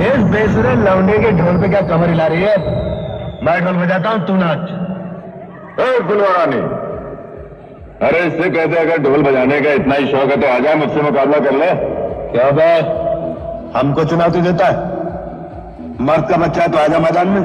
इस बेसुरे लौंडे के ढोल पे क्या कमर हिला रही है? मैं ढोल बजाता हूँ, तू नाच। गुलवारानी, अरे इससे कहते अगर ढोल बजाने का इतना ही शौक है तो आ जाए, मुझसे मुकाबला कर ले। क्या बात, हमको चुनौती देता है? मर्द का बच्चा है तो आजा मैदान में।